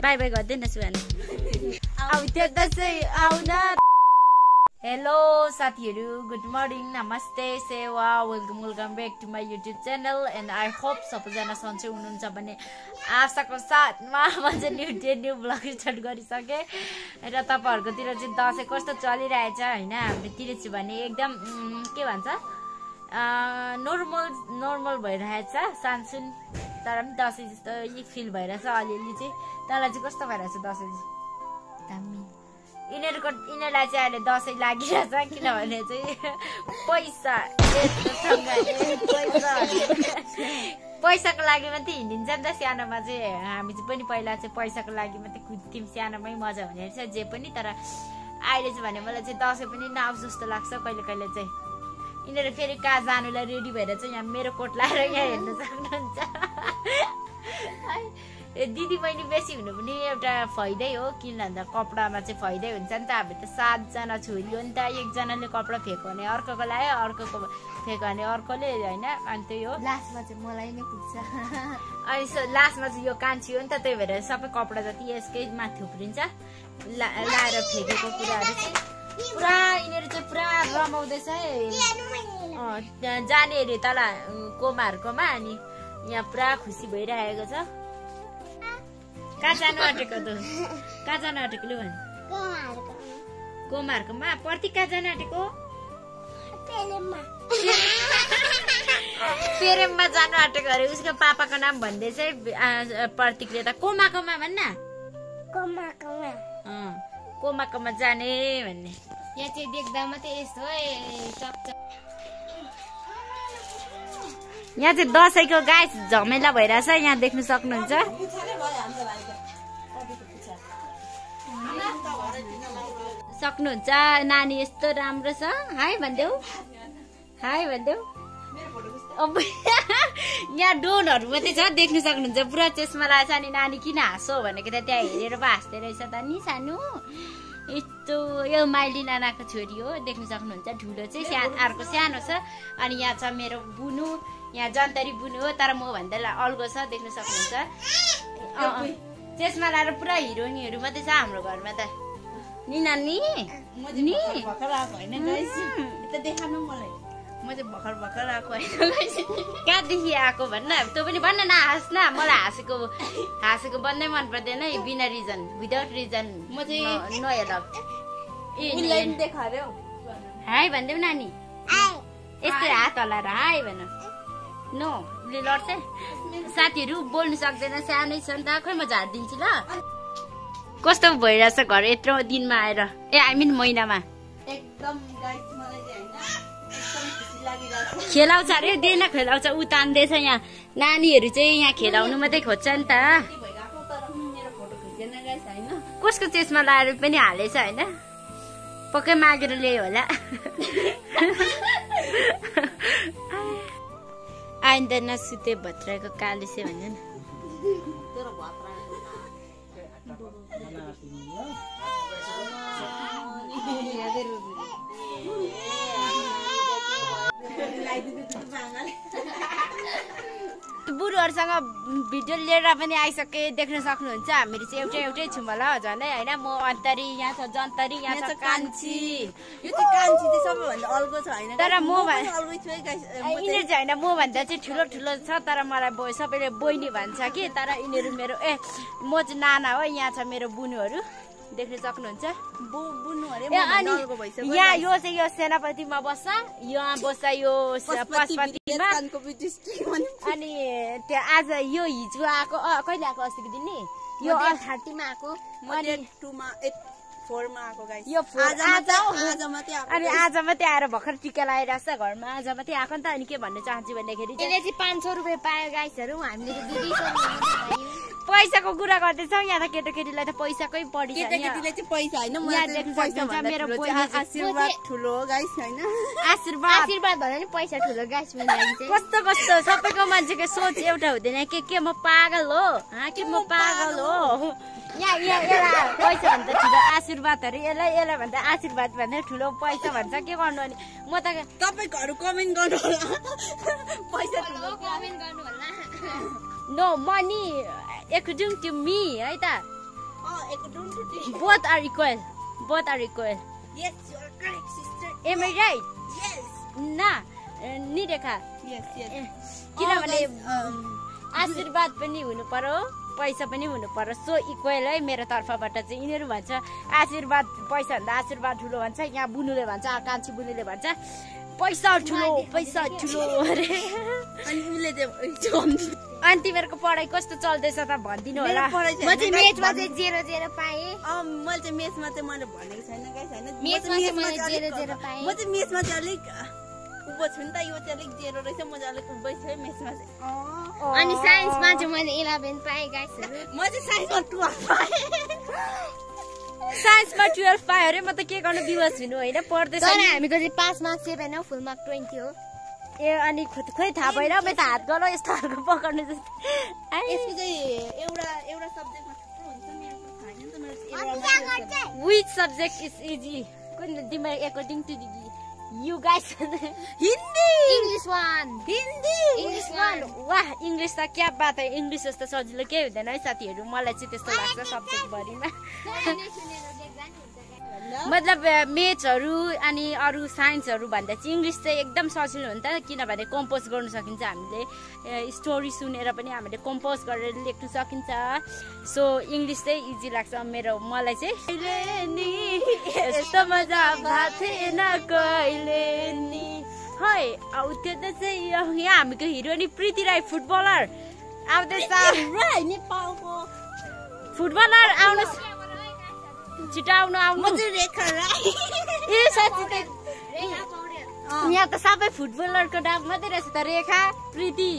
By by गर्दैन सुहाना आउँथ्यो दसैँ आउन। हेलो साथीहरू, गुड मर्निङ, नमस्ते, सेवा, welcome back to my YouTube channel and I hope सबैजना सन्चै हुनुहुन्छ भन्ने आशाको साथमा म चाहिँ न्यू ब्लग स्टार्ट गरिसकेँ र तपाईँहरूकोतिर चाहिँ दसैँ कस्तो चलिरहेछ होइन। हाम्रोतिर चाहिँ भने एकदम के भन्छ नर्मल भइरहेछ, सानसुन, तर पनि दसैँ जस्तो फिल भइरहेछ अलिअलि चाहिँ। तँलाई चाहिँ कस्तो भइरहेछ दसैँ चाहिँ? दामी। यिनीहरूलाई चाहिँ अहिले दसैँ लागिरहेछ किनभने चाहिँ पैसाको लागि मात्रै हिँडिन्छ नि त। सानोमा चाहिँ हामी चाहिँ पनि पहिला चाहिँ पैसाको लागि मात्रै कुद्थ्यौँ, सानोमै मजा हुने रहेछ जे पनि। तर अहिले चाहिँ भने मलाई चाहिँ दसैँ पनि नआओस् जस्तो लाग्छ कहिले कहिले चाहिँ। यिनीहरू फेरि कहाँ जानुलाई रेडी भएर चाहिँ यहाँ मेरो कोट लाएर यहाँ हेर्न सक्नुहुन्छ। दिदी बहिनी बेसी हुनु पनि एउटा फाइदै हो, किन भन्दा कपडामा चाहिँ फाइदै हुन्छ नि त। हामी त 7 जना छोरी हो नि त, एकजनाले कपडा फेको भने अर्कोको लायो, अर्कोको फेको भने अर्कोले होइन। अनि त्यही हो, लास्टमा चाहिँ मलाई नै पुग्छ। अनि लास्टमा चाहिँ यो कान्छी हो नि त, त्यही भएर सबै कपडा जति यसकैमा थुप्रिन्छ लाएर फेकेको कुराहरू चाहिँ। पुरा यिनीहरू चाहिँ पुरा रमाउँदैछ है, जाने अरे तल कोमाहरूकोमा। अनि यहाँ पुरा खुसी भइरहेको छ। कहाँ जानु आँटेको त? कहाँ जानु आँटेको लु भन्? कोमाहरूकोमा। प्रतीक कहाँ जानु आँटेको? पेरेममा जानु आँटेको अरे। उसको पापाको नाम भन्दैछ प्रतीकले त। कोमाकोमा भन्न, कोमाकोमा जाने भन्ने। यहाँ चाहिँ देख्दा मात्रै यस्तो यहाँ चाहिँ दसैँको गाइस झमेला भइरहेछ, यहाँ देख्नु सक्नुहुन्छ। नानी यस्तो राम्रो छ। हाई भनिदेऊ, हाई भनिदेऊ। यहाँ डोनहरू मात्रै छ, देख्नु सक्नुहुन्छ। पुरा चेस्मा लागेको छ। अनि नानी किन हाँसो भनेको त त्यहाँ हेरेर पो हाँस्दै रहेछ त नि सानो। यस्तो यो माइली नानाको छोरी हो, देख्नु सक्नुहुन्छ। ठुलो चाहिँ अर्को सानो छ। अनि यहाँ छ मेरो बुनु, यहाँ जन्तरी बुनु हो, तर म भन्दा अल्गो छ, देख्नु सक्नुहुन्छ। चेस्मा लाएर पुरा हिरोइनहरू मात्रै छ हाम्रो घरमा त। नि नानी नि भर्खर आएको होइन। कहाँदेखि आएको भन्न, तँ पनि भन्न न, हाँस न। मलाई हाँसेको बन्दै मन पर्दैन है, बिना रिजन, विदाउट रिजन। म चाहिँ हाई भनिदेऊ नानी, यस्तै हात हल्लाएर हाई भन। नो उसले लड्छ। साथीहरू बोल्नु सक्दैन, सानै छ नि त। खै म झारिदिन्छु ल। कस्तो भइरहेछ घर यत्रो दिनमा आएर, आई मिन महिनामा? एकदम खेलाउँछ अरे, दिन खेलाउँछ। ऊ तान्दैछ यहाँ। नानीहरू चाहिँ यहाँ खेलाउनु मात्रै खोज्छ नि त। कसको चेस्मा लाएर पनि हालेछ होइन, पक्कै मागेर ल्यायो होला। आइन्दा नसुते भत्राको कालिसे भन्छ नि। बुढोहरूसँग भिडियो लिएर पनि आइसके, देख्न सक्नुहुन्छ। हामीहरू चाहिँ एउटै छौँ होला झन् है होइन। म अन्तरी, यहाँ छ जन्तरी, यहाँ छ कान्छी। यो चाहिँ कान्छी चाहिँ सबैभन्दा अल्गो छ होइन। तर म यिनीहरू चाहिँ होइन, म भन्दा चाहिँ ठुलो ठुलो छ। तर मलाई सबैले बहिनी भन्छ कि। तर यिनीहरू मेरो म चाहिँ नाना हो। यहाँ छ मेरो बुनुहरू, देख्न सक्नुहुन्छ। यहाँ यो चाहिँ यो सेनापतिमा बस्छ, यहाँ बस्छ यो पशुपतिमा। अनि त्यहाँ आज यो हिजो आएको, कहिले आएको? अस्तिको दिन नि, यो 30 मा आएको। अनि 2 मा 4 मा आएको गाइस। यो अनि आज मात्रै आएर भर्खर टिका लगाइरहेछ घरमा। आज मात्रै आएको नि त। अनि के भन्न चाहन्छु भन्दाखेरि यसले चाहिँ 500 रुपियाँ पायो गाइसहरू। हामीले त 200 पैसाको कुरा गर्दैछौँ। यहाँ त केटाकेटीलाई त पैसाकै बढी छ। केटाकेटीलाई चाहिँ पैसा होइन, मेरो आशीर्वाद ठुलो हो गाइस होइन। आशीर्वाद भन्दा नि पैसा ठुलो गाइस। कस्तो कस्तो सबैको मान्छेको सोच एउटा हुँदैन। के म पागल हो? के म पागल हो? यहाँ यसलाई पैसा भन्दा ठुलो आशीर्वाद अरे। यसलाई भन्दा आशीर्वाद भन्दा ठुलो पैसा भन्छ। के गर्नु? अनि म त तपाईँहरू कमेन्ट गर्नु होला, पैसा ठुलो कमेन्ट गर्नु होला। No money according to me है त। don't do this. Both are equal. Both are equal. Yes, you are correct, sister. Am I right? Yes. Na, नि रेखा. Yes, yes. किनभने आशीर्वाद पनि हुनु पर्यो, पैसा पनि हुनु पर्यो. सो इक्वल है मेरो तर्फबाट चाहिँ. यिनीहरू भन्छ आशीर्वाद पैसा भन्दा आशीर्वाद ठुलो भन्छ. यहाँ बुनुले भन्छ, कान्छी बुनुले भन्छ पैसा ठुलो अरे. अनि उले चाहिँ अनि तिमीहरूको पढाइ कस्तो चल्दैछ त भनिदिनु होला. म चाहिँ मेथमा चाहिँ 0-0 पाएँ. मैले चाहिँ मेथमा चाहिँ मैले भनेको छैन गाइस हैन. मेथमा चाहिँ मैले 0-0 पाएँ. म चाहिँ मेथमा चाहिँ अलिक उभो छु नि त. यो चाहिँ अलिक 0 रहेछ. म चाहिँ अलिक उभै छु है मेथमा चाहिँ. अनि साइन्समा चाहिँ मैले 11 पाएँ गाइसहरु. म चाहिँ साइन्समा 12 पाएँ. साइन्समा 12 पाएँ अरे. म त के गर्नु बिवस हुनु होइन पढ्दैछ. तर हामीको चाहिँ 5 मार्क्स 7 हो, फुल मार्क 20 हो. ए अनि खोइ थाहा भएन. म त हात गलो यस्तो खालको पकाउनु जस्तो. यसको चाहिँ एउटा सब्जेक्टमा थुप्रो हुन्छ नि. थाहा छैन त मेरो. Which subject is easy? According to you guys. Hindi. English 1. English one. वाह इंग्लिश त क्या बात है. इंग्लिश जस्तो सजिलो केही हुँदैन है साथीहरू. मलाई चाहिँ त्यस्तो लाग्छ सब्जेक्ट भरिमा. मतलब म्याथ्सहरू अनि अरू साइन्सहरू भन्दा चाहिँ इङ्ग्लिस चाहिँ एकदम सजिलो हुन्छ. किनभने कम्पोज गर्न सकिन्छ. हामीले स्टोरी सुनेर पनि हामीले कम्पोज गरेर लेख्न सकिन्छ. सो इङ्ग्लिस चाहिँ इजी लाग्छ मलाई चाहिँ. यस्तो मजा भएको थिएन कहिले नि. है त्यो त चाहिँ यहाँ हामीको हिरोनी प्रीति राई फुटबलर आउँदैछ. नेपालको फुटबलर आउनु छिटो आउनु. म चाहिँ रेखा राई. ए साँच्ची त यहाँ त सबै फुटबलरको नाम मात्रै रहेछ त. रेखा प्रीति.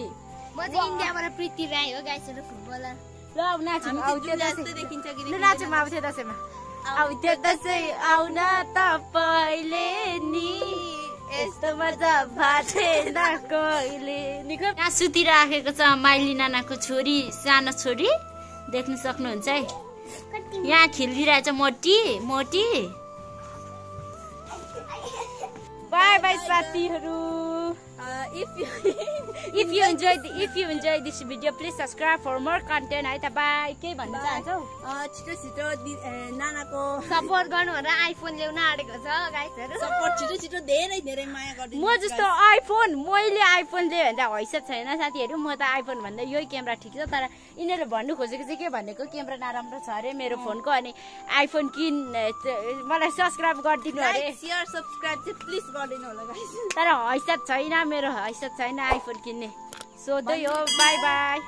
म चाहिँ इन्डियाबाट प्रीति राई हो गाइसहरु, फुटबलर. ल नाचौँ. आउँथ्यो जस्तै देखिन्छ कि नाचौँ. आउँथ्यो दसैँमा. आउँथ्यो दसैँ आउन तपाईँले नि. यस्तो मजा भएको थिएन कहिले नि. यहाँ सुतिराखेको छ माइली नानाको छोरी, सानो छोरी देख्न सक्नुहुन्छ है. यहाँ खेलिरहेछ मोटी. बाई बाई साथीहरू. If you enjoy this video, please subscribe for more content. है त बाई. के भन्न चाहन्छौ? छिटो नानाको सपोर्ट गर्नु भनेर आइफोन ल्याउन आडेको छ गाइसहरु. सपोर्ट छिटो धेरै माया गर्दिनु. म जस्तो आइफोन मैले आइफोन लियो भने त हैसियत छैन साथीहरू. म त आइफोन भन्दा यही क्यामेरा ठिक छ. तर यिनीहरूले भन्नु खोजेको चाहिँ के भनेको क्यामेरा नराम्रो छ अरे मेरो फोनको. अनि आइफोन किन मलाई सब्सक्राइब गरिदिनु अरे. शेयर सब्सक्राइब चाहिँ प्लिज गरिदिनु होला गाइस. तर हैसियत छैन मेरो. हैसियत छैन आइफोन किन्ने. सो त्यही हो. By by.